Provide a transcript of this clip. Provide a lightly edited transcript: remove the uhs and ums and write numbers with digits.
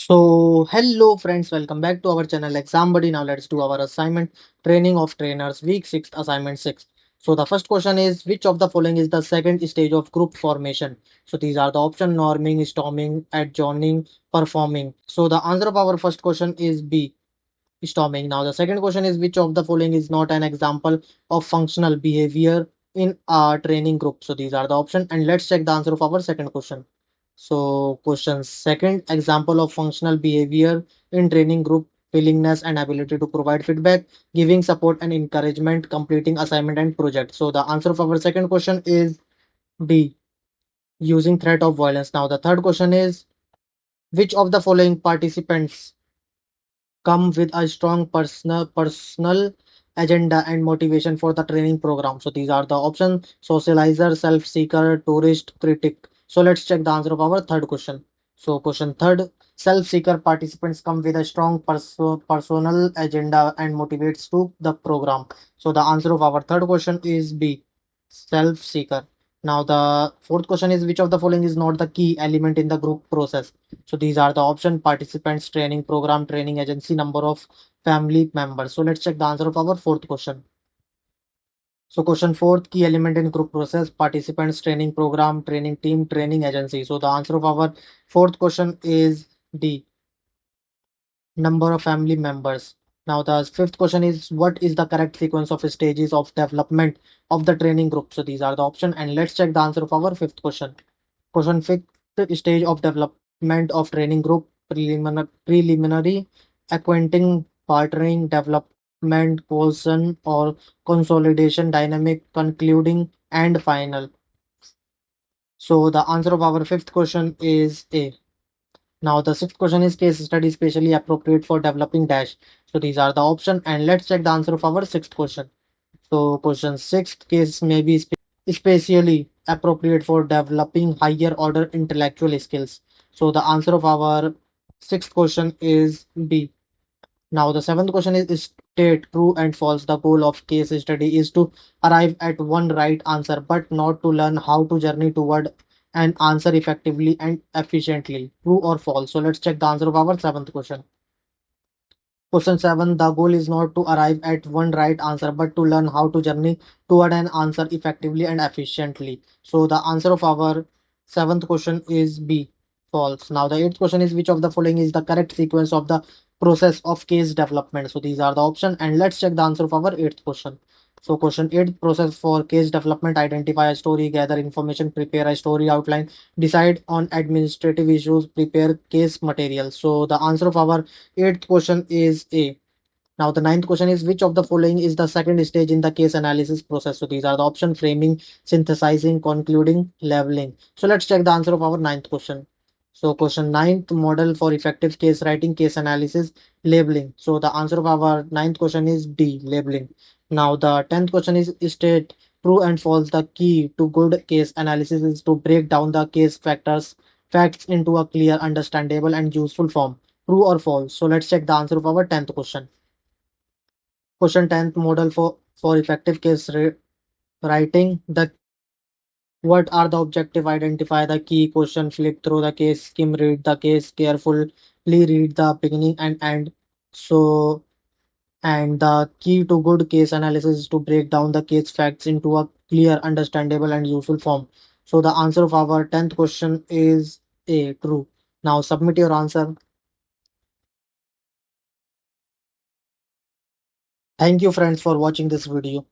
Hello friends, welcome back to our channel Exam Buddy. Now let's do our assignment training of trainers week 6 assignment 6. So the first question is which of the following is the second stage of group formation? So these are the option norming, storming, adjourning, performing. So the answer of our first question is B, storming. Now the second question is which of the following is not an example of functional behavior in a training group? So these are the option and let's check the answer of our second question. So question second example of functional behavior in training group willingness and ability to provide feedback, giving support and encouragement, completing assignment and project. So the answer of our second question is D, using threat of violence. Now the third question is which of the following participants come with a strong personal agenda and motivation for the training program. So these are the options: socializer, self-seeker, tourist, critic. So let's check the answer of our third question. So question third, self-seeker participants come with a strong personal agenda and motivates to the program. So the answer of our third question is B, self-seeker. Now the fourth question is which of the following is not the key element in the group process? So these are the option: participants, training program, training agency, number of family members. So let's check the answer of our fourth question. So question fourth, key element in group process: participants, training program, training team, training agency. So the answer of our fourth question is D, number of family members. Now the fifth question is what is the correct sequence of stages of development of the training group? So these are the option and let's check the answer of our fifth question. Question fifth stage of development of training group: preliminary, acquainting, partnering, development, cohesion or consolidation, dynamic, concluding, and final. So the answer of our fifth question is A. Now the sixth question is case study specially appropriate for developing dash. So these are the option and let's check the answer of our sixth question. So question sixth case may be especially appropriate for developing higher order intellectual skills. So the answer of our sixth question is B. Now the seventh question is state true and false. The goal of case study is to arrive at one right answer, but not to learn how to journey toward an answer effectively and efficiently. True or false? So let's check the answer of our seventh question. Question 7. The goal is not to arrive at one right answer but to learn how to journey toward an answer effectively and efficiently. So the answer of our seventh question is B. False. Now the eighth question is which of the following is the correct sequence of the process of case development? So these are the option and let's check the answer of our eighth question. So question 8, process for case development: identify a story, gather information, prepare a story outline, decide on administrative issues, prepare case material. So the answer of our eighth question is A. Now the ninth question is which of the following is the second stage in the case analysis process? So these are the option: framing, synthesizing, concluding, leveling. So let's check the answer of our ninth question. So question ninth, model for effective case writing, case analysis, labeling. So the answer of our ninth question is D, labeling. Now the 10th question is state true and false. The key to good case analysis is to break down the case facts into a clear, understandable and useful form. True or false? So let's check the answer of our 10th question. Question 10th, model for effective case writing. The what are the objective? Identify the key question, flip through the case, skim read the case, carefully read the beginning and end. So and the key to good case analysis is to break down the case facts into a clear, understandable and useful form. So the answer of our 10th question is A, true. Now submit your answer. Thank you friends for watching this video.